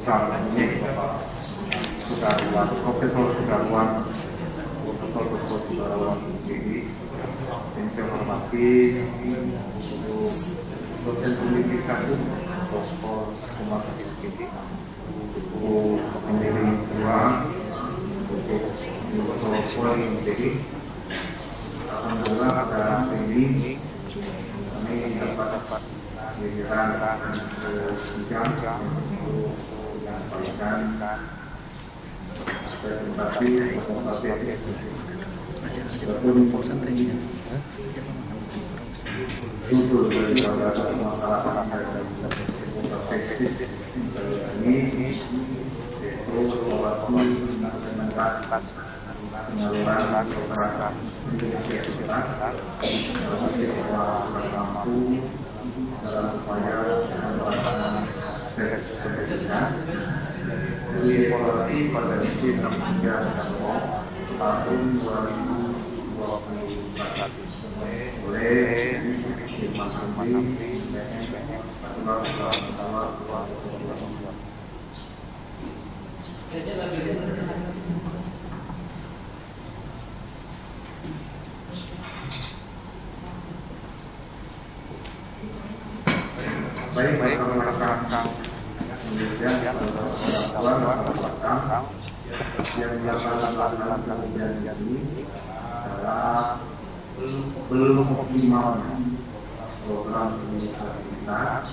besar ini Bapak Sudarwan, Profesor Sudarwan, Profesor Sudarwan UGI, yang saya hormati dosen pendidik 1 Dr. Umar Siti, pendiri 2 Dr. Poli UGI. Alhamdulillah pada hari ini kami dapat giliran sidang yang menyampaikan presentasi tesis judul dari salah masalah tesis ini yaitu evaluasi implementasi penyaluran program Indonesia Sehat dalam siswa mampu dalam upaya penerapan tes pendidikan dievaluasi pada SDM 3 tahun 2024 oleh baik rekan-rekan kemudian yang dilakukan kemudian ini adalah belum optimalnya program Indonesia Pintar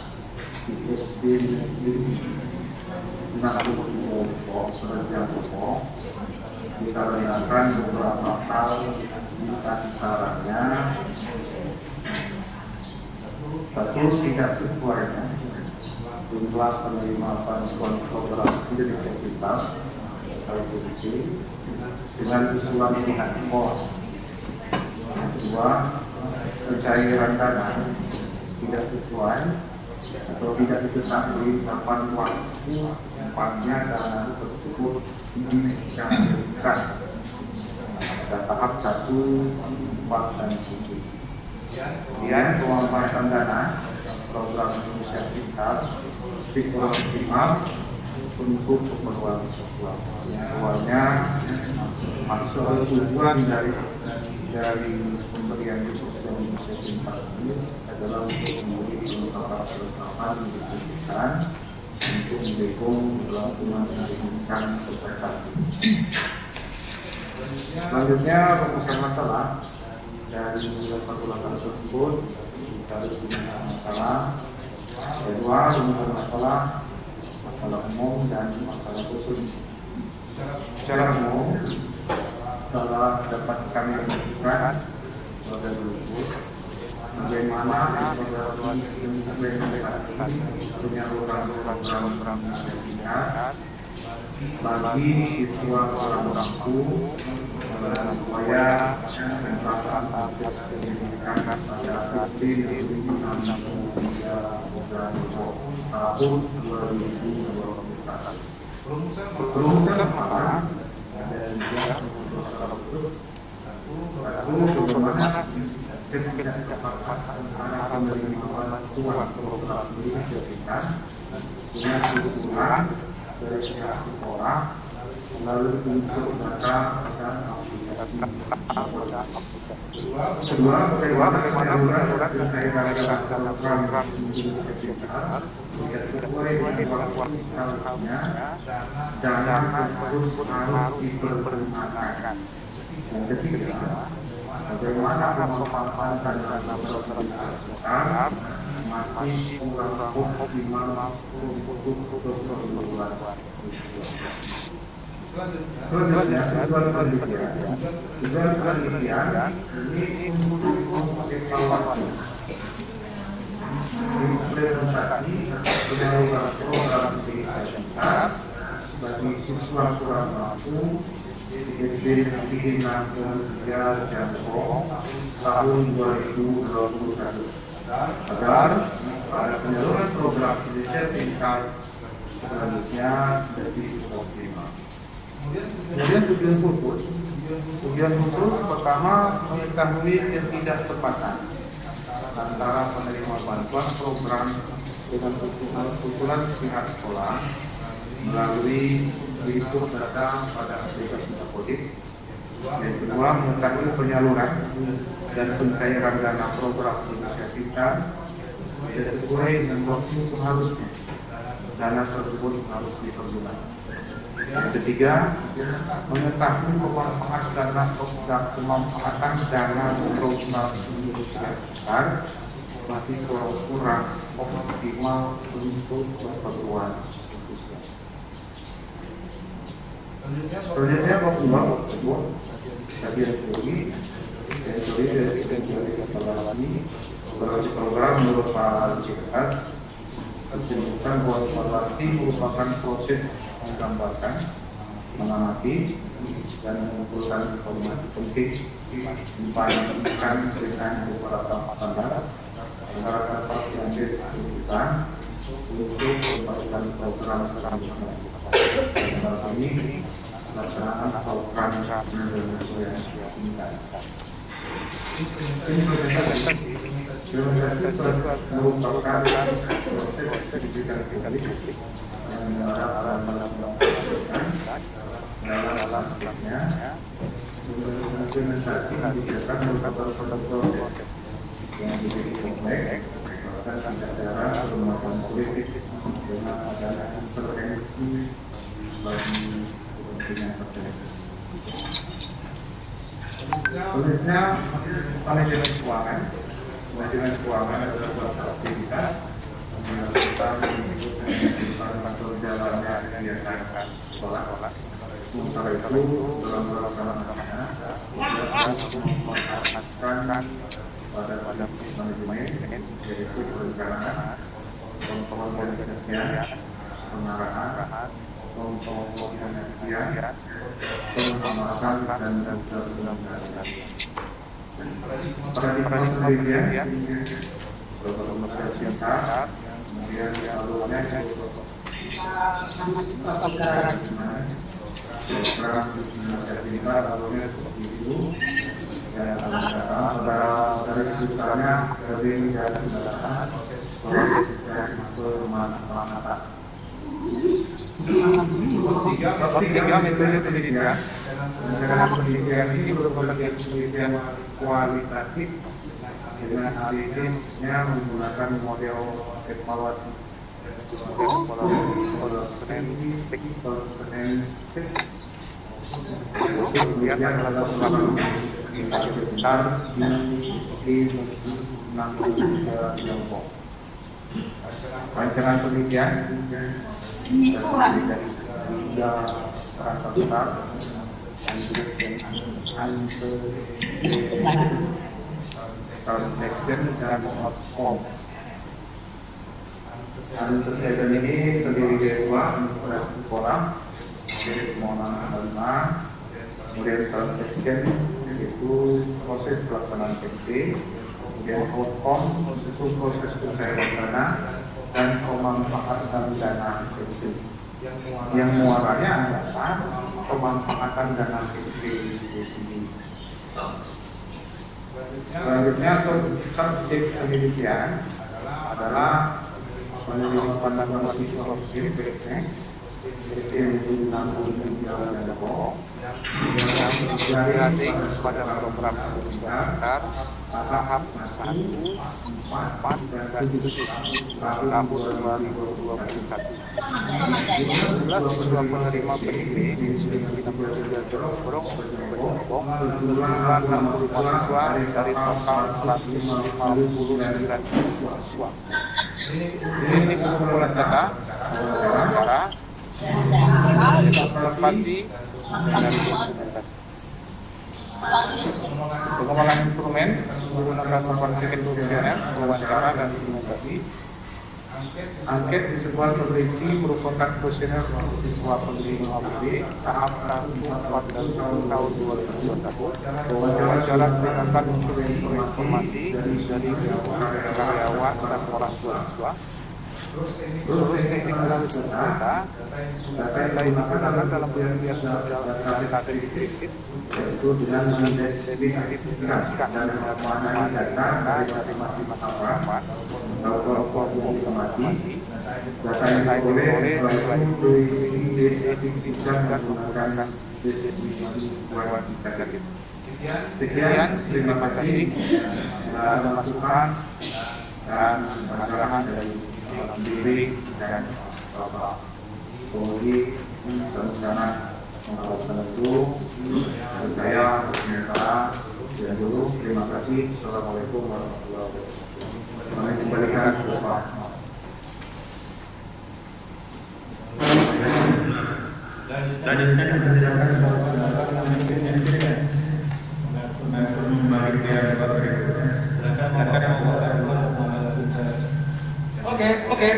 di SD negeri 60 pekerja pokok dikarenakan beberapa hal diantaranya satu tidak sesuainya jumlah penerima bantuan program Indonesia Pintar (IPDP) dengan usulan pihak pos. Yang kedua, pencairan dana tidak sesuai atau tidak diketahui kapan waktu tempatnya dana tersebut dicairkan pada tahap 1, 4, dan 7. Kemudian pemanfaatan dana program Indonesia Pintar kurang optimal untuk keperluan siswa. Yang awalnya maksud tujuan dari pemberian sosial Indonesia Pintar ini adalah untuk memberi kelengkapan pendidikan untuk mendukung kelangsungan pendidikan kesehatan. Selanjutnya rumusan masalah dari pergolakan tersebut kita punya masalah kedua, rumusan masalah umum dan masalah khusus. Secara umum telah dapat kami informasikan pada berikut bagaimana evaluasi implementasi penyaluran program Indonesia bagi siswa kurang mampu dalam upaya penerapan akses pendidikan pada SD negeri 63 tahun 2021. Rumusan masalah dan bagaimana ketidakpatuhan antara penerima bantuan program Indonesia Pintar dengan usulan dari pihak sekolah melalui unsur data dan aplikasi. Kedua, bagaimana penyaluran pencairan program Indonesia Pintar tidak sesuai dengan waktu seharusnya dana tersebut harus dipergunakan. Yang ketiga, bagaimana pemanfaatan dana program Pintar masih kurang optimal untuk keperluan siswa. Selanjutnya, tujuan penelitian ini untuk evaluasi implementasi penyaluran program Indonesia Pintar bagi siswa kurang mampu di SD Negeri 63 Jangkong tahun 2021 agar pada penyaluran program Indonesia Pintar selanjutnya menjadi optimal. Kemudian tujuan khusus pertama mengetahui ketidaktepatan antara penerima bantuan program dengan usulan pihak sekolah melalui fitur data pada aplikasi Dapodik. Yang kedua, mengetahui penyaluran dan pencairan dana program inisiatif tidak sesuai dengan waktu seharusnya. Dana tersebut harus dipergunakan. Yang ketiga, mengetahui pemanfaatan dana program inisiatif masih kurang optimal untuk keperluan khususnya. Selanjutnya bab 2 kajian teori dari evaluasi program menurut Pak Cikas disebutkan bahwa evaluasi merupakan proses menggambarkan, mengamati dan mengumpulkan informasi penting dibandingkan dengan beberapa standar antara kata yang dilakukan untuk memberikan program selanjutnya. Dalam ini pelaksanaan program Indonesia yang diinginkan. Implementasi merupakan proses pendidikan publik yang diarahkan dalam prakteknya. Implementasi kebijakan merupakan proses yang menjadi kompleks dan tidak jarang bermuatan politis dengan adanya intervensi bagi kepentingan tertentu. Selanjutnya, manajemen keuangan. Manajemen keuangan adalah suatu aktivitas yang dilakukan untuk jalannya kegiatan sekolah. Sementara itu, dalam pelaksanaannya, untuk memanfaatkan pada manajemen, yaitu perencanaan, pengorganisasian, pengarahan, pengorganisasian, pengamatan dan penelitian. Paradigma penelitian, beberapa singkat, kemudian alurnya program inisiatif alurnya seperti itu. Dan dari misalnya dari pendataan proses dan pemanfaatan. Tiga metode pendidikan. Perencanaan pendidikan ini merupakan pendidikan kualitatif dengan analisisnya menggunakan model evaluasi. Kemudian adalah sekitar di 63 kelompok. Rancangan penelitian terdiri dari 3 serangka besar, section dan outcomes. Section ini terdiri dari 2 inspirasi sekolah, jadi permohonan analima, kemudian section yaitu proses pelaksanaan PDP, kemudian outcome itu proses pencairan dana dan pemanfaatan dana PDP. Yang muaranya adalah pemanfaatan dana PDP itu sendiri. Selanjutnya subjek penelitian adalah penelitian tentang siswa sendiri itu 63 kelompok yang berarti pada program standar tahap 1, 4, dan 7 tahun 2021. Jumlah siswa penerima PDP kita bergerak jumlah 65 siswa dari total 159 siswa. Ini pengumpulan data, wawancara, observasi, dan dokumentasi. Pengembangan instrumen menggunakan berbagai kuesioner, wawancara, dan dokumentasi. Angket di sebuah peneliti merupakan kuesioner siswa penerima PDP tahap 1, 4, dan tahun 2021. Wawancara digunakan untuk informasi dari karyawan dan orang tua siswa. Terus teknik analisis kita, data ini digunakan dalam penelitian kualitatif sedikit, yaitu dengan mengidentifikasikan dan memaknai data dari masing-masing rapat atau kelompok informasi. Data yang diperoleh setelah itu diidentifikasikan dan menggunakan deskripsi kualitatif. Sekian, terima kasih. Ada masukan dan arahan dari bimbing dan Bapak Polri sama-sama membantu saya sementara dan dulu. Terima kasih. Assalamualaikum warahmatullahi wabarakatuh. Kami kembalikan ke Bapak. Oke.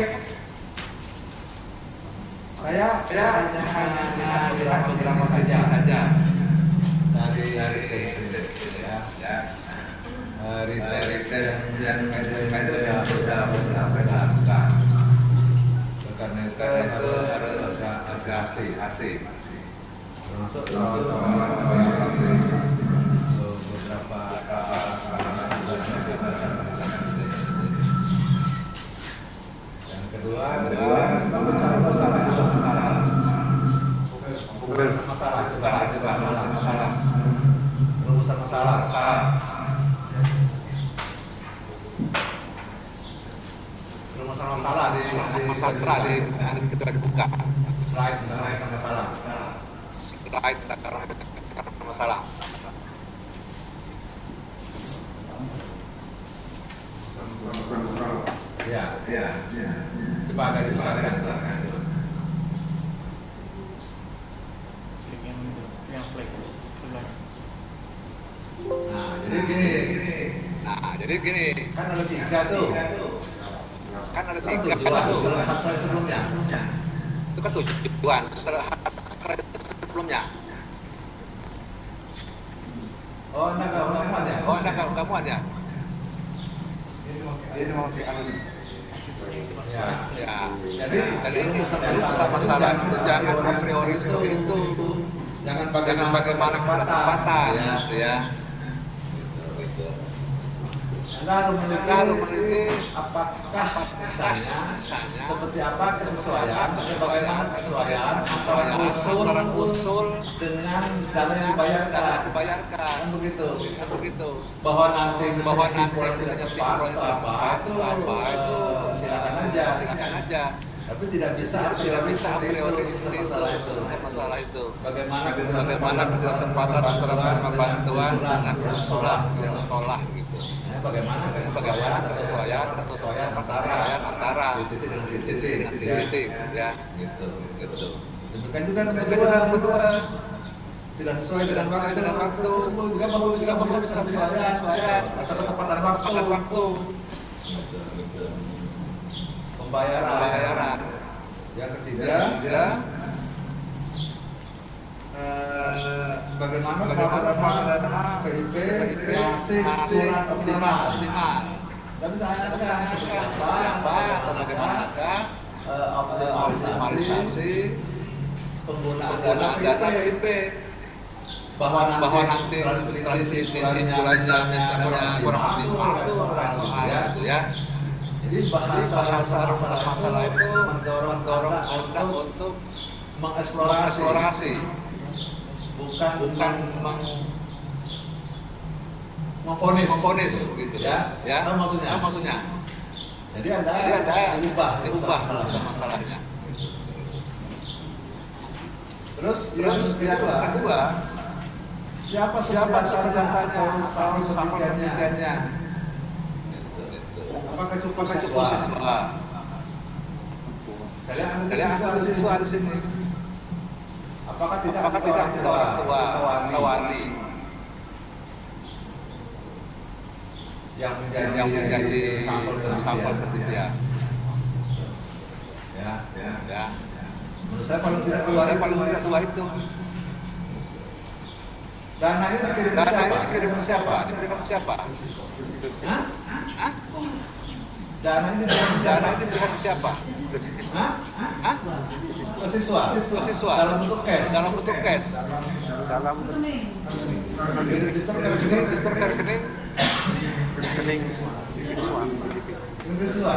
Saya hanya lihat beberapa saja dari riset yang sudah dilakukan. Karena itu harus agak hati-hati. Termasuk beberapa yang kedua rumusan masalah. Rumusan masalah di kita dibuka. Slide masalah. Masalah. Ya. Coba agak dibesarkan. Nah, jadi gini. Kan ada tiga tuh. Sebelumnya. Itu kan tujuan sebelumnya. Oh, kamu ada. Ini mau dianalisis. Ya. Jadi ini masalah itu jangan a priori seperti itu. Jangan bagaimana penempatan ya. Gitu. Anda harus meneliti apakah misalnya seperti apa kesesuaian, bagaimana kesesuaian antara usul dengan dana yang dibayarkan. Kan begitu. Bahwa nanti misalnya tepat itu silakan aja. Tapi tidak bisa a priori seperti masalah itu. Bagaimana ketempatan antara bantuan dengan usulan gitu. Bagaimana kesesuaian antara titik dengan titik ya gitu. Demikian juga berdua tidak sesuai dengan waktu juga baru bisa kesesuaian atau ketepatan waktu. Pembayaran. Yang ketiga bagaimana dana PIP masih kurang optimal. Dan saya akan seperti apa bagaimana optimalisasi penggunaan dana PIP bahwa nanti misalnya kurang optimal itu ya. Jadi bahasa masalah itu mendorong Anda untuk mengeksplorasi, bukan memfonis gitu ya. Apa maksudnya? Jadi Anda ubah masalahnya. Terus yang kedua, siapa senjatanya atau penelitiannya? Apakah cukup sesuai? Saya ambil siswa di sini. Apakah tidak orang tua wali yang menjadi sampel penelitian? Ya. Menurut saya paling tidak tua itu. Dana ini dikirim ke siapa? Hah? Dana ini diberikan siapa? ke siswa. Hah? Ke siswa. Dalam bentuk cash. Dalam Di register rekening rekening siswa. siswa.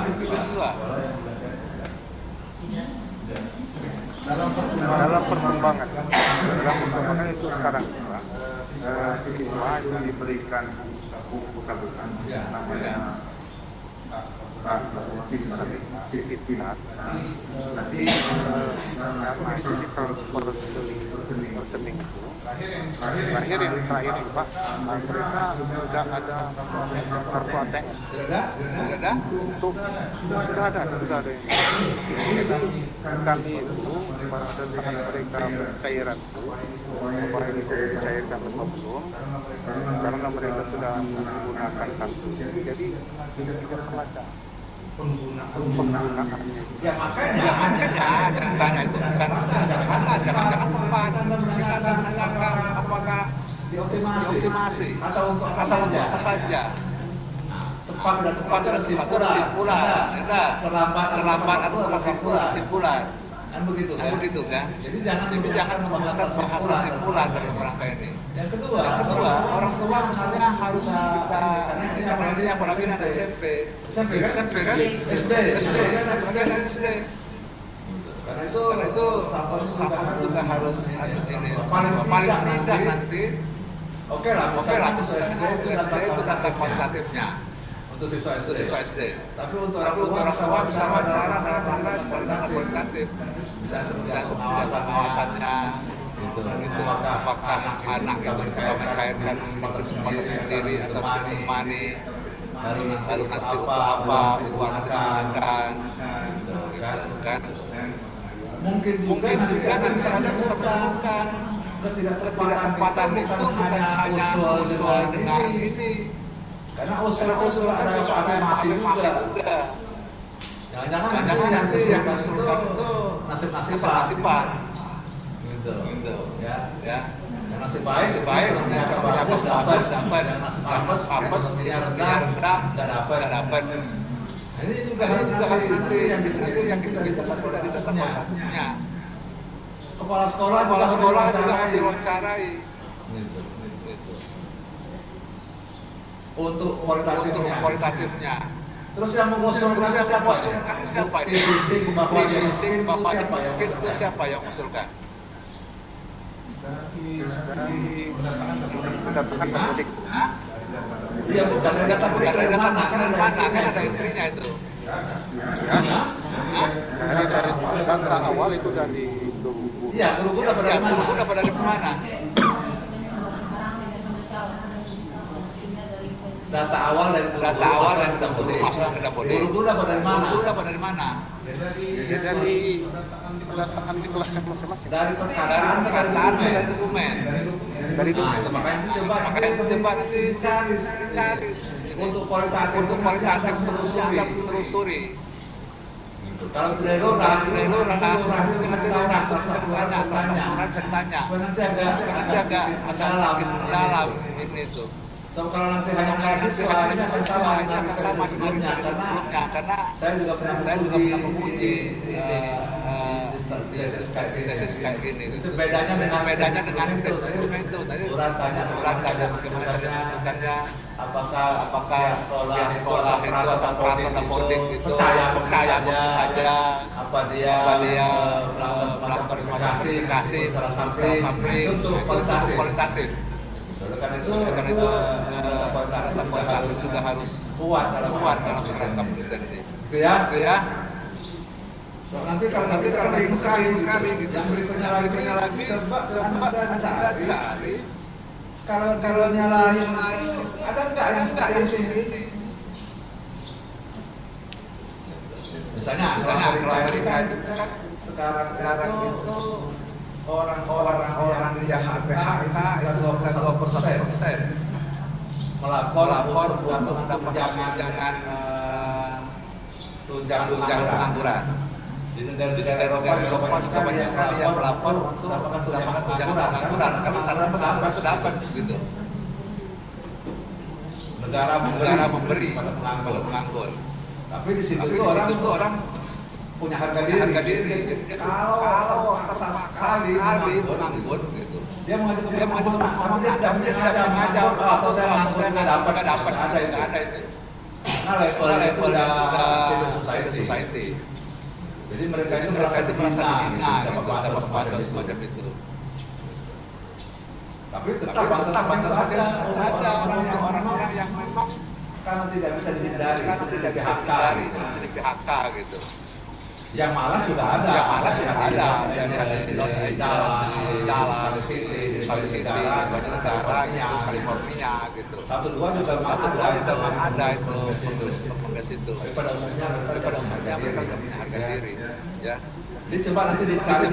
Dalam perkembangan itu sekarang Pak, siswa itu diberikan buku tabungan namanya sertifikat. Nanti karena itu ditransfer ke rekening itu. Terakhir ini Pak, mereka sudah ada kartu ATM. Sudah ada? Sudah ada. Kami itu pada saat mereka pencairan itu, apakah ini dicairkan atau belum, karena mereka sudah menggunakan kartu, jadi tidak terbaca penggunaannya. Ya makanya ceritanya itu jangan mempan, kita menanyakan apakah dioptimasi atau untuk apa saja. Tepat dan kesimpulan, terlambat atau kesimpulan. Kan begitu kan? Jadi jangan memutuskan kesimpulan dari kerangka ini. Yang kedua orang tua misalnya harus kita, karena ini apalagi anak SMP kan? SD. Karena itu sampel juga harus ini. Paling tidak nanti. Oke lah, SD itu data kuantitatifnya untuk siswa SD. Tapi untuk orang tua bisa data kuantitatif. Bisa seperti pengawasannya, gitu. Apakah anak itu mencairkan sendiri atau menemani, lalu nanti apa uang digunakan, kan? Mungkin juga nanti bisa menemukan ketidaktepatan itu bukan hanya usul dengan ini, karena usul ada afirmasi juga. Jangan nanti yang usulkan itu nasib-nasiban, gitu. Ya. Yang nasib baik ternyata bagus dapat, yang nasib apes dia rendah nggak dapat. Ini juga nanti yang ditemukan dari data. Kepala sekolah juga diwawancarai. Gitu. Untuk kualitatifnya. Terus yang mengusulkan siapa? Siapa yang mengusulkan? Dari mendatangkan pemudik. Iya, bukan dari data pemudik dari mana? Kan ada entrinya itu. Dari data awal itu dari guru. Iya, guru dapat dari mana? Data awal dari Dapodik. Guru dapat dari mana? Ya dari pendataan di kelasnya masing-masing. Dari perkataan dari dokumen. Makanya itu coba nanti cari untuk kualitatif telusuri. Kalau tidak lurah tanya. Nanti agak dalam ini tuh. So, kalau nanti hanya siswa ini akan sama dengan sebelumnya, karena saya juga pernah menguji di tesis ini. Itu bedanya dengan itu. Tadi orang tanya bagaimana cara apakah sekolah itu peraturan politik itu percaya saja, apa dia melakukan semacam verifikasi salah sampling itu kualitatif. Karena itu kualitatif juga harus kuat dalam kerangka penelitian ini. Ya. Nanti kalau itu sekali gitu. Yang berikutnya lagi coba cari. Kalau nyalahin ada enggak yang seperti ini? Misalnya kalau mereka itu kan sekarang itu orang yang PHK itu 21% melapor untuk tunjangan pengangguran. Di negara Eropa sekali yang melapor untuk tunjangan pengangguran karena sana dapat gitu. Negara memberi pada penganggur. Tapi di situ tuh orang punya harga diri. Kalau sekali menganggur gitu, dia mengajukan permohonan, tapi dia tidak mengajak atau saya menganggur nggak dapat ada itu. Karena levelnya itu udah civil society. Jadi mereka itu merasa dihina, dapat semacam itu. Tapi tetap ada orang-orang yang memang karena tidak bisa dihindari, tidak PHK gitu. Yang malas sudah ada, yang di jalan, di negara, California gitu. 1-2 juga ada itu. Tapi pada umumnya mereka punya harga diri. Ya. Jadi coba nanti dicari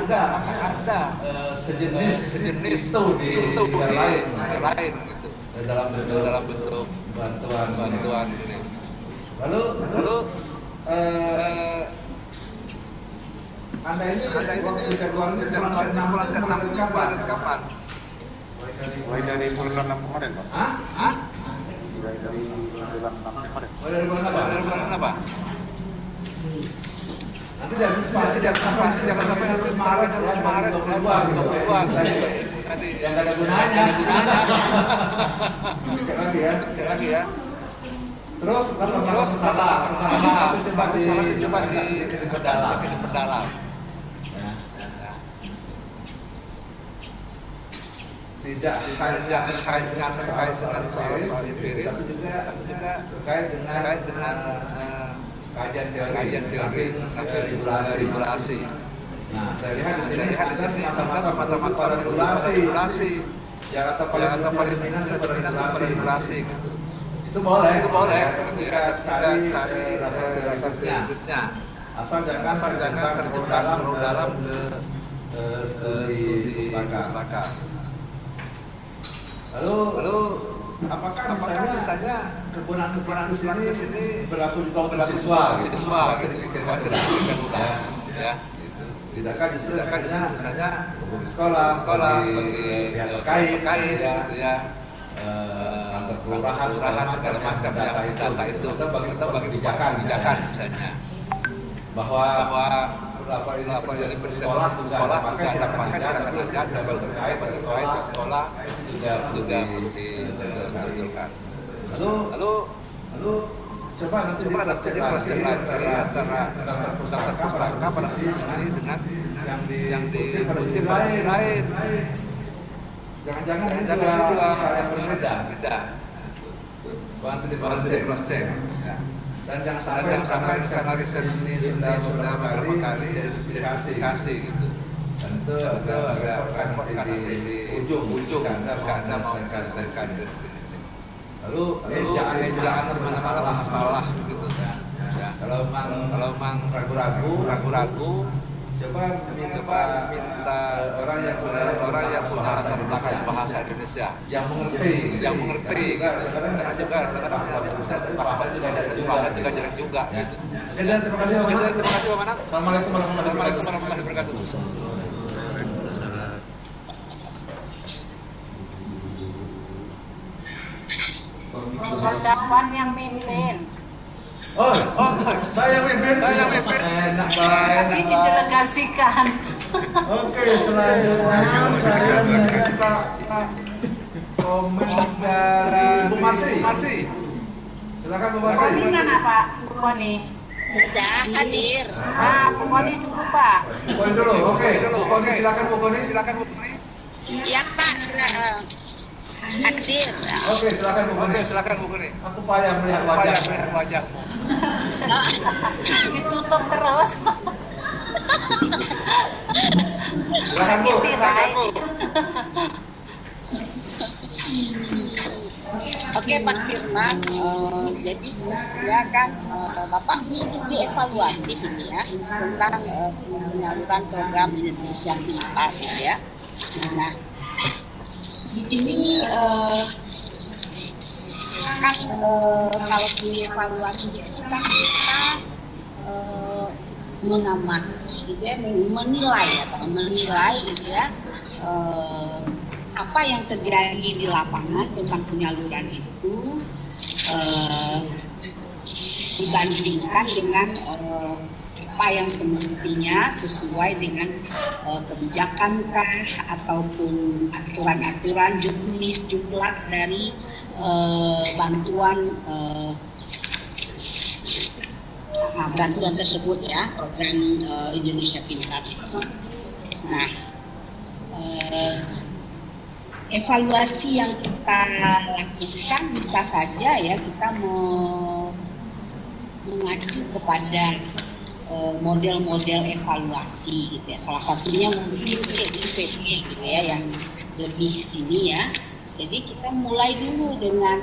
juga ada sejenis itu di negara lain gitu. Dalam bentuk bantuan ini. Lalu Anda ini waktu jadwalnya bulan ke-6 kapan? Mulai dari bulan 6 kemarin, Pak. Hah? Mulai dari bulan 6 kemarin. Mulai dari bulan apa? Nanti dari spasi jangan sampai nanti Maret tadi yang nggak ada gunanya. Cek lagi ya. Terus coba diperdalam. Tidak terkait dengan empiris, tapi juga terkait dengan kajian teori regulasi. Nah, saya lihat di sini ada semata-mata pada regulasi. Yang atau paling dominan pada regulasi. Itu boleh. Ketika cari berikutnya. Asal jangan terlalu dalam ke studi pustaka. Lalu apakah misalnya kegunaan di sini berlaku juga untuk siswa gitu? Dipikirkan ya. Tidakkah justru misalnya bagi sekolah, bagi pihak terkait ya. Kantor kelurahan segala macam data itu kita bagi kebijakan misalnya bahwa ini bersekolah juga pakai silakan aja tapi terkait sekolah juga ditunjukkan. Lalu coba nanti antara pustaka pada sisi dengan yang diikuti pada lain. Jangan juga yang berbeda. Bahan tidak cross check. Dan jangan sampai karena riset ini sudah beberapa kali verifikasi gitu. Dan itu agak nanti di ujung karena mau menyelesaikan. Lalu jangan bermasalah gitu. Ya. Kalau memang ragu-ragu coba minta orang yang punya bahasa Indonesia yang mengerti kadang juga bahasa juga jelek juga gitu. Terima kasih Pak Manap. Assalamualaikum warahmatullahi wabarakatuh. Kawan yang mimpin. Oh, saya mimpin. Enak banget. Tapi didelegasikan. Oke, selanjutnya saya minta komen dari Bu Marsi. Silakan Bu Marsi. Ini kan apa, Bu Koni? Sudah hadir. Bu Koni dulu Pak. Bu Koni dulu, oke. Bu Koni silakan Bu Koni. Iya Pak, silakan. Hadir. Oke, silakan Bu Koni. Aku payah melihat wajah. Ditutup terus. Silakan Bu. Oke Pak Firman, jadi sebetulnya kan Bapak studi evaluatif ini ya tentang penyaluran program Indonesia Pintar ya. Nah, di sini kan kalau studi evaluatif itu kan kita mengamati gitu ya, menilai gitu ya apa yang terjadi di lapangan tentang penyaluran itu dibandingkan dengan apa yang semestinya sesuai dengan kebijakankah ataupun aturan-aturan jumlah dari bantuan tersebut ya, program Indonesia Pintar itu. Nah, evaluasi yang kita lakukan bisa saja ya kita mengacu kepada model-model evaluasi gitu ya. Salah satunya mungkin CIPP gitu ya yang lebih ini ya. Jadi kita mulai dulu dengan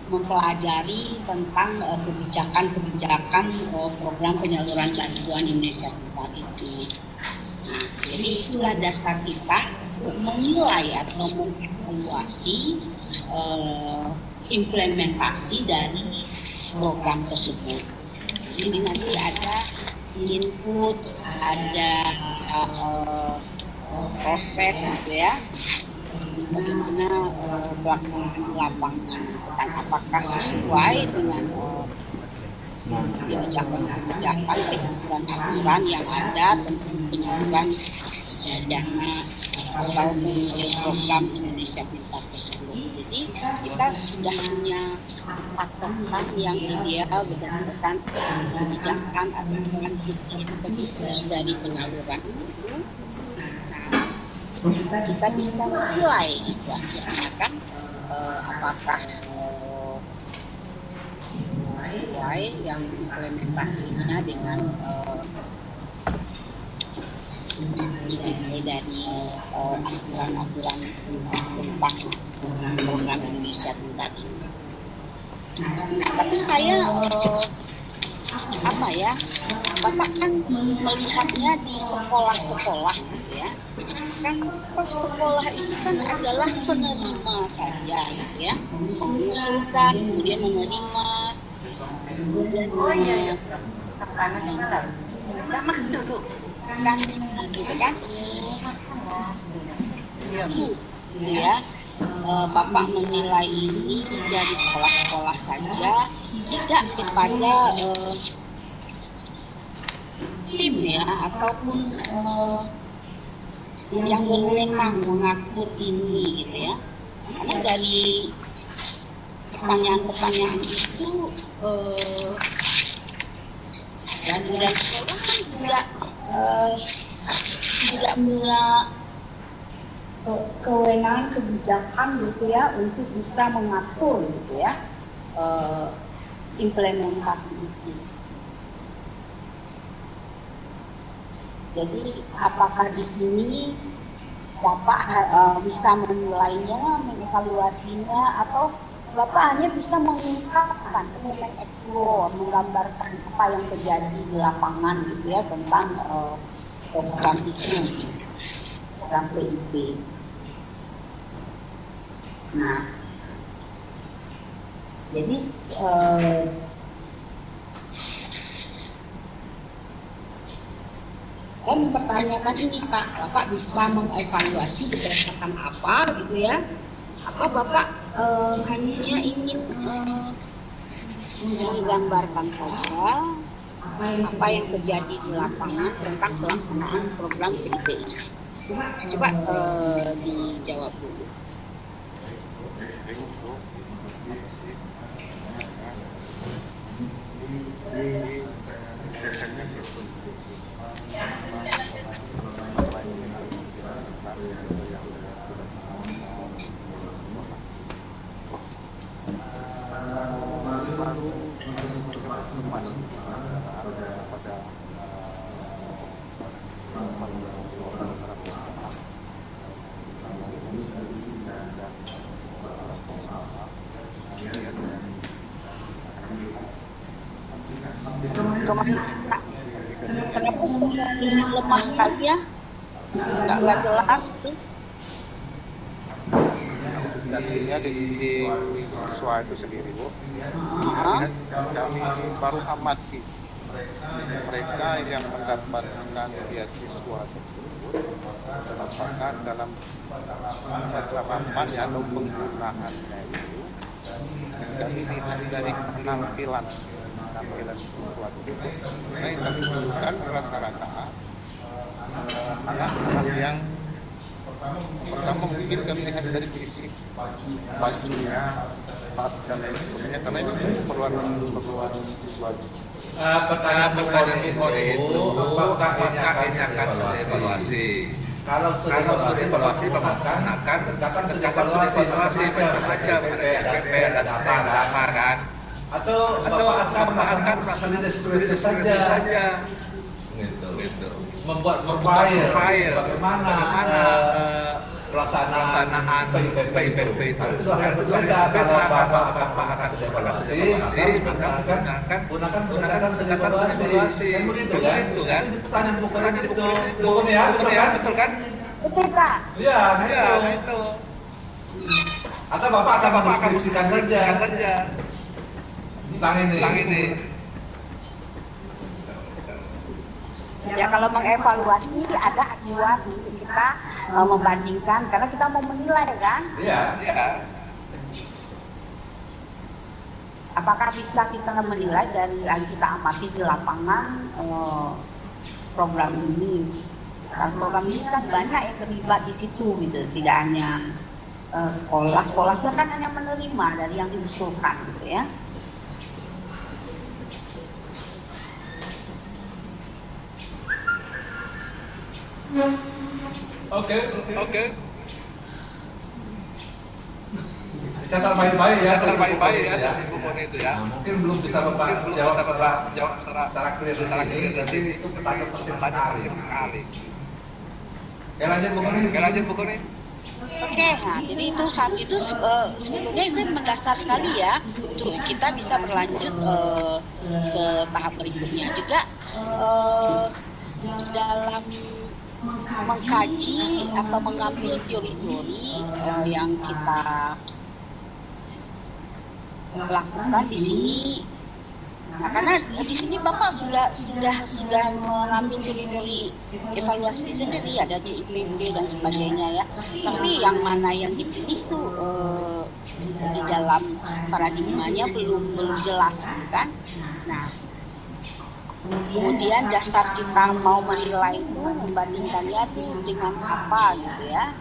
mempelajari tentang kebijakan-kebijakan program penyaluran bantuan Indonesia Pintar itu. Nah, jadi itulah dasar kita untuk menilai atau mengevaluasi implementasi dari program tersebut. Jadi nanti ada input, ada proses gitu ya, bagaimana pelaksanaan di lapangan dan apakah sesuai dengan kebijakan aturan yang ada tentang penyaluran dana atau program Indonesia Pintar tersebut. Jadi kita sudah punya patokan yang ideal berdasarkan kebijakan aturan integritas dari penyaluran itu. Kita bisa menilai gitu kan apakah sesuai yang implementasinya dengan dari aturan-aturan tentang program Indonesia Pintar ini. Tapi saya Bapak kan melihatnya di sekolah-sekolah gitu ya. Kan sekolah itu kan adalah penerima saja gitu ya, mengusulkan kemudian menerima. Oh iya. Duduk. Kan gitu kan gitu ya. Bapak menilai ini dari sekolah-sekolah saja, tidak kepada tim ya ataupun yang berwenang mengatur ini gitu ya. Karena dari pertanyaan-pertanyaan itu dan sekolah kan tidak punya kewenangan kebijakan gitu ya untuk bisa mengatur gitu ya implementasi itu. Jadi apakah di sini Bapak bisa menilainya, mengevaluasinya, atau Bapak hanya bisa mengungkapkan, mengeksplor, menggambarkan apa yang terjadi di lapangan gitu ya tentang program itu, program PIP. Nah, jadi saya mempertanyakan ini Pak, Bapak bisa mengevaluasi berdasarkan apa gitu ya? Atau Bapak hanya ingin menggambarkan saja apa yang terjadi di lapangan tentang pelaksanaan program PIP ini? Coba dijawab dulu. Kenapa lemah sekali ya? Nggak jelas itu. Presentasinya di sisi siswa itu sendiri, Bu. Dan kami baru amati mereka yang mendapatkan beasiswa tersebut apakah dalam penerapannya atau penggunaannya itu kami lihat dari penampilan siswa itu, nah yang kami butuhkan rata-rata hal yang pertama mungkin kami lihat dari fisik, bajunya, tas dan lain sebagainya, karena itu keperluan siswa. Pertanyaan itu, apakah ini akan dievaluasi? Kalau sudah evaluasi, akan sudah evaluasi aja PP ada apa kan? Atau Bapak akan melakukan seperti saja, gitu. Membuat profile bagaimana pelaksanaan PIPP itu. Itu akan berbeda kalau Bapak akan melakukan evaluasi, maka gunakan pendekatan studi evaluasi. Kan begitu kan? Itu pertanyaan bukan itu. Bukan ya, betul kan? Betul Pak. Iya, nah itu. Atau Bapak akan mendeskripsikan saja tentang ini. Ya kalau mengevaluasi ada acuan untuk kita membandingkan karena kita mau menilai kan. Iya. Apakah bisa kita menilai dari yang kita amati di lapangan program ini? Karena program ini kan banyak yang terlibat di situ gitu, tidak hanya sekolah itu kan hanya menerima dari yang diusulkan gitu ya. Oke. Catat baik-baik ya di buku itu ya. Nah, mungkin belum bisa Bapak jawab secara clear di sini, tapi itu pertanyaan penting sekali. Lanjut buku nih. Oke, nah jadi itu saat itu sebetulnya itu mendasar sekali ya untuk kita bisa berlanjut ke tahap berikutnya juga dalam mengkaji atau mengambil teori-teori yang kita lakukan di sini. Nah, karena di sini Bapak sudah mengambil teori-teori evaluasi sendiri, ada CIPP dan sebagainya ya. Tapi yang mana yang dipilih itu di dalam paradigmanya belum jelas kan. Nah, kemudian dasar kita mau menilai itu membandingkannya itu dengan apa gitu ya.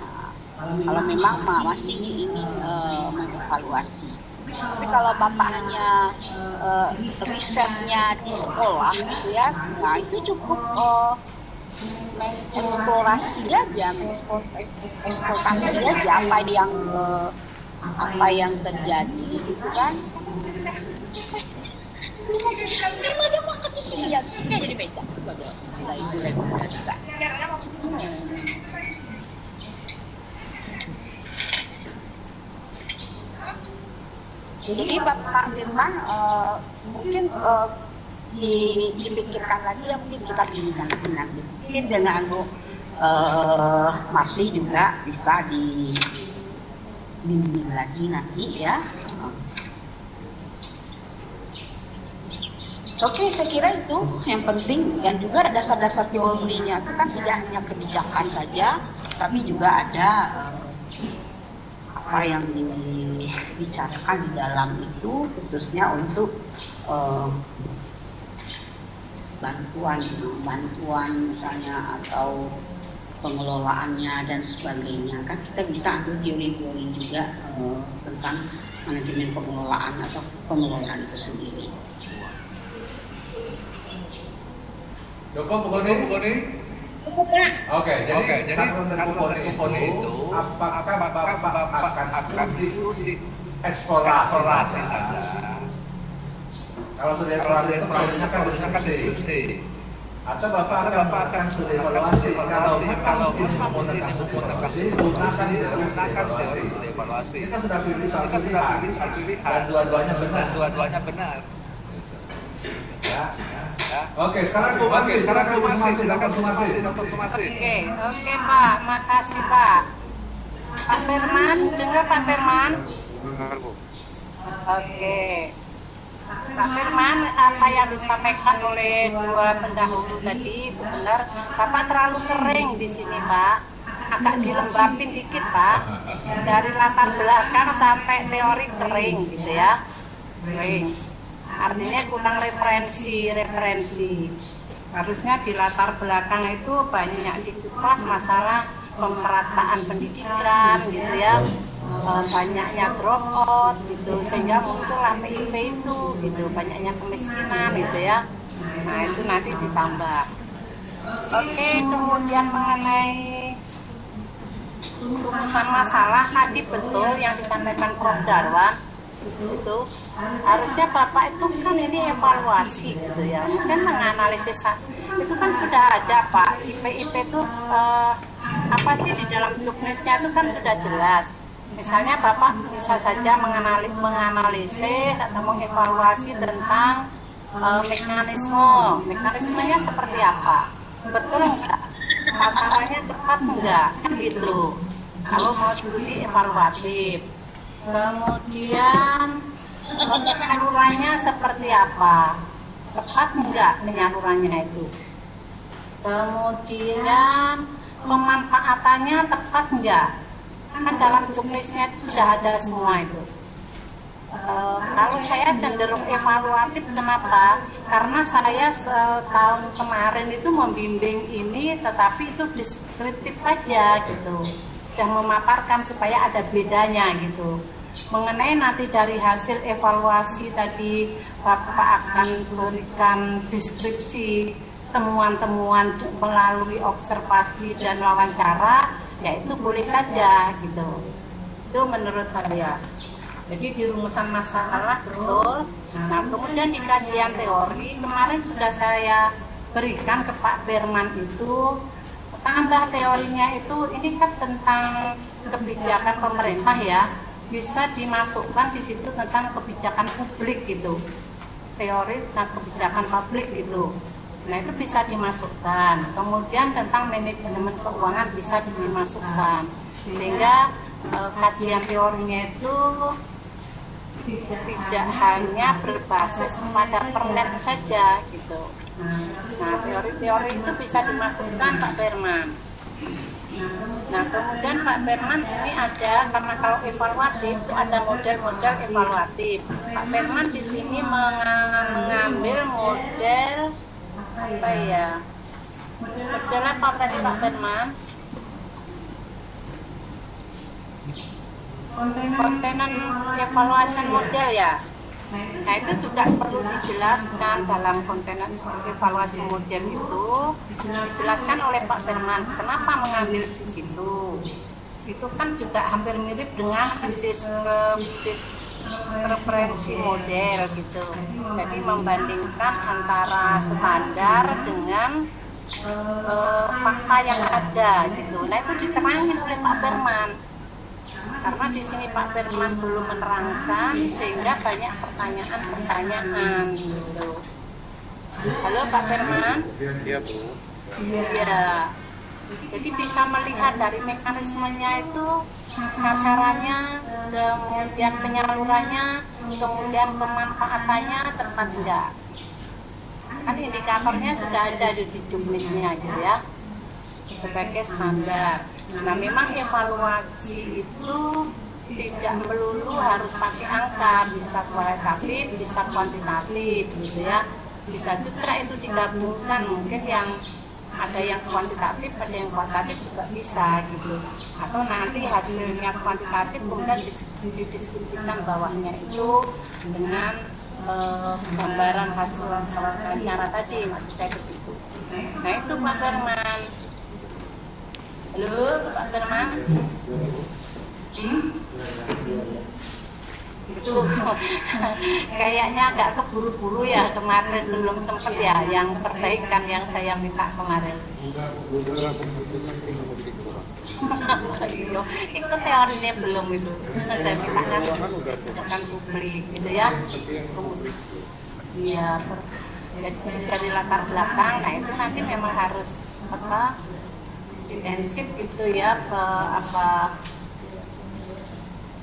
Nah, kalau memang masih ingin mengevaluasi. Tapi kalau Bapak hanya risetnya di sekolah gitu ya, nah itu cukup mengeksplorasi aja, eksploitasi aja apa yang terjadi gitu kan. Ini ada makan di sini ya, sini aja di meja. Ada itu reguler juga. Jadi Bapak Firman mungkin dipikirkan lagi ya, mungkin kita bimbingan nanti. Mungkin dengan masih juga bisa dibimbing lagi nanti ya. Oke, saya kira itu yang penting, dan juga dasar-dasar teorinya itu kan tidak hanya kebijakan saja, tapi juga ada apa yang dibicarakan di dalam itu, khususnya untuk bantuan misalnya atau pengelolaannya dan sebagainya. Kan kita bisa ambil teori-teori juga tentang manajemen pengelolaan atau pengelolaan itu sendiri. Joko, Bukoni. Oke, jadi catatan dari Bukoni itu, apakah Bapak akan studi eksplorasi saja? Kalau sudah eksplorasi itu namanya kan deskripsi. Atau Bapak akan studi evaluasi? Kalau ini menggunakan studi evaluasi, gunakan di dalam studi evaluasi. Ini kan sudah pilih soal pilihan, dan dua-duanya benar. Ya. Oke, sekarang Bu Marsi, silakan Bu Marsi. Oke Pak, makasih Pak. Pak Firman, dengar Pak Firman? Benar Bu. Oke. Pak Firman, apa yang disampaikan oleh dua pendahulu tadi benar. Bapak terlalu kering di sini Pak. Agak dilembapin dikit Pak. Dari latar belakang sampai teori kering gitu ya. kering. Artinya kurang referensi. Harusnya di latar belakang itu banyak dikupas masalah pemerataan pendidikan gitu ya, banyaknya drop out gitu, sehingga muncullah PIP itu gitu, banyaknya kemiskinan gitu ya. Nah itu nanti ditambah. Oke, kemudian mengenai rumusan masalah tadi betul yang disampaikan Prof. Darwan itu harusnya Bapak itu kan ini evaluasi gitu ya, mungkin menganalisis itu kan sudah ada Pak, IP itu apa sih di dalam juknisnya itu kan sudah jelas. Misalnya Bapak bisa saja menganalisis atau mengevaluasi tentang mekanismenya seperti apa, betul enggak, masalahnya tepat enggak, kan gitu kalau mau studi evaluatif. Kemudian penyalurannya seperti apa, tepat enggak penyalurannya itu. Kemudian pemanfaatannya tepat enggak, kan dalam juknisnya itu sudah ada semua itu. Kalau saya cenderung evaluatif, kenapa? Karena saya setahun kemarin itu membimbing ini, tetapi itu deskriptif aja gitu, dan memaparkan supaya ada bedanya gitu. Mengenai nanti dari hasil evaluasi tadi Bapak akan berikan deskripsi temuan-temuan melalui observasi dan wawancara, ya itu boleh saja gitu. Itu menurut saya. Jadi di rumusan masalah betul. Nah kemudian di kajian teori kemarin sudah saya berikan ke Pak Berman itu, tambah teorinya itu, ini kan tentang kebijakan pemerintah ya, bisa dimasukkan di situ tentang kebijakan publik gitu, teori tentang kebijakan publik gitu. Nah itu bisa dimasukkan. Kemudian tentang manajemen keuangan bisa dimasukkan, sehingga kajian teorinya itu tidak hanya berbasis pada permen saja gitu. Nah teori-teori itu bisa dimasukkan Pak Berman. Nah kemudian Pak Berman ini ada, karena kalau evaluatif itu ada model-model evaluatif. Pak Berman di sini mengambil model apa ya? Model apa tadi Pak Berman? Container evaluation model ya. Nah itu juga perlu dijelaskan dalam konten evaluasi model itu, dijelaskan oleh Pak Berman kenapa mengambil di situ. Itu kan juga hampir mirip dengan referensi model gitu. Jadi membandingkan antara standar dengan fakta yang ada gitu. Nah itu diterangin oleh Pak Berman. Karena di sini Pak Berman belum menerangkan, sehingga banyak pertanyaan gitu. Halo Pak Berman. Iya Bu. Iya. Jadi bisa melihat dari mekanismenya itu, sasarannya, kemudian penyalurannya, kemudian pemanfaatannya tepat enggak. Kan indikatornya sudah ada di juknisnya gitu ya, sebagai standar. Nah memang evaluasi itu tidak melulu harus pakai angka, bisa kualitatif, bisa kuantitatif gitu ya. Bisa juga itu digabungkan, mungkin yang ada yang kuantitatif, ada yang kualitatif juga bisa gitu. Atau nanti hasilnya kuantitatif kemudian didiskusikan bawahnya itu dengan gambaran hasil wawancara tadi, maksud saya begitu. Nah itu Pak Berman. Halo Pak Berman. Itu kayaknya agak keburu-buru ya kemarin, belum sempat ya yang perbaikan yang saya minta kemarin. Itu teorinya belum itu, saya minta kan publik gitu ya. Iya, jadi dari latar belakang. Nah itu nanti memang harus apa, intensif gitu ya,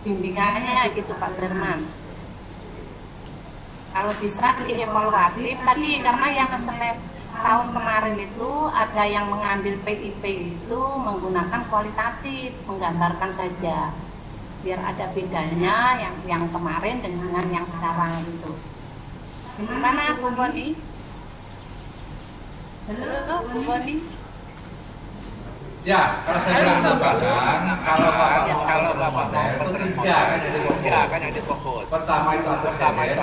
bimbingannya gitu Pak Berman. Kalau bisa dievaluatif tadi, karena yang tahun kemarin itu ada yang mengambil PIP itu menggunakan kualitatif, menggambarkan saja. biar ada bedanya yang kemarin dengan yang sekarang gitu. Gimana Bu Boni? Halo Bu Boni? Ya, kalau saya bilang tambahkan, kalau Bapak mau itu tiga kan yang difokus. Pertama itu antecedent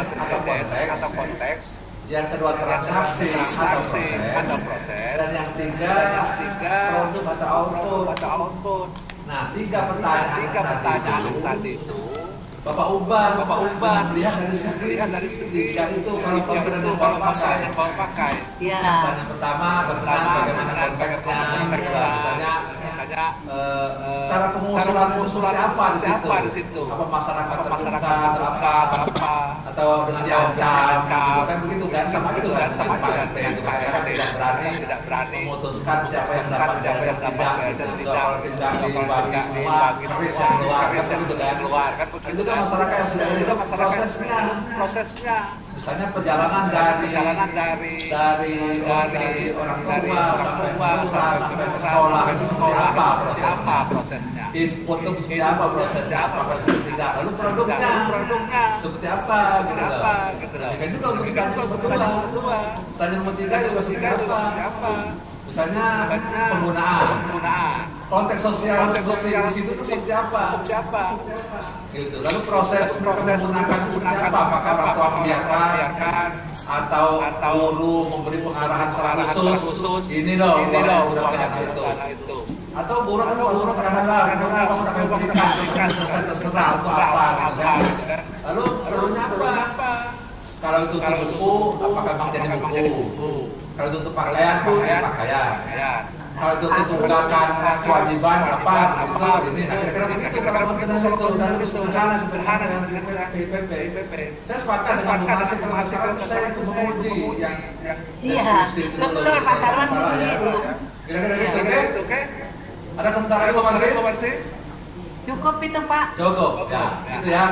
atau konteks. Yang kedua transaksi atau proses. Dan yang tiga produk atau output. Nah, tiga pertanyaan tadi itu Bapak ubah lihat dari segi tiga itu kalau kau pakai. Ya. Dan yang pertama bagaimana konteksnya, misalnya cara pengusulan itu seperti apa di situ? Apa masyarakat terbuka atau dengan diancam? Kan begitu kan sama itu kan Pak RT itu Pak RT tidak berani memutuskan siapa yang dapat dan tidak dibagi semua keris yang keluar kan itu kan masyarakat yang sudah ada prosesnya. Misalnya perjalanan dari orang tua sampai ke sekolah itu seperti apa prosesnya? Input itu seperti apa prosesnya? Tidak. Lalu produknya seperti apa? Gitu. Kan juga untuk kita berdua. Tanya nomor tiga juga seperti apa? Misalnya penggunaan. Konteks sosial di situ itu seperti apa? Gitu. Lalu proses menggunakan itu seperti apa? Apakah orang tua membiarkan atau guru memberi pengarahan secara khusus? Ini loh anak itu. Atau guru kan suruh kadang-kadang kamu akan berikan terserah untuk apa gitu kan? Lalu perlunya apa? Kalau itu untuk buku, apakah memang jadi buku? Kalau itu untuk pakaian. Kalau itu tunggakan kewajiban apa itu ini. Nah kira-kira begitu kalau maintenance itu dan lebih sederhana dengan PPP. Saya sepakat dengan menghasilkan saya itu menguji yang betul Pak Darwan begitu. Kira-kira gitu oke? Ada komentar lagi Pak Marsi? Cukup itu Pak. Cukup ya,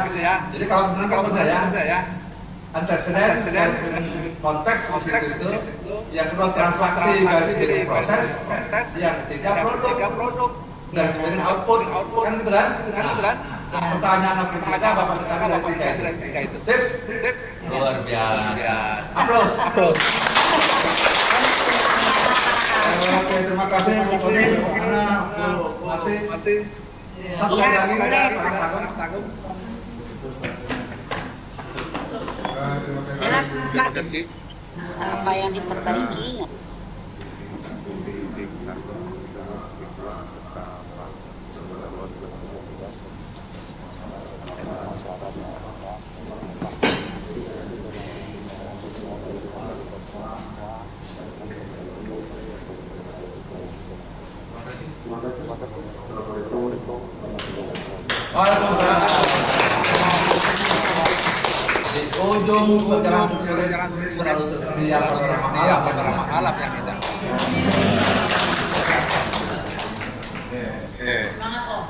gitu ya. Jadi kalau sebenarnya ya. Antecedent garis miring konteks di situ itu, yang kedua transaksi garis miring proses, yang ketiga produk garis miring output kan gitu kan? Pertanyaan apa kita Bapak bertanya dari tiga itu. Sip. Luar biasa. Aplaus. Oke, terima kasih Bu Koni, Ana, Bu Marsi. Satu lagi Pak Tagum. Jelas apa yang diperbaiki ingat. Waalaikumsalam. Di ujung perjalanan selalu tersedia panorama alam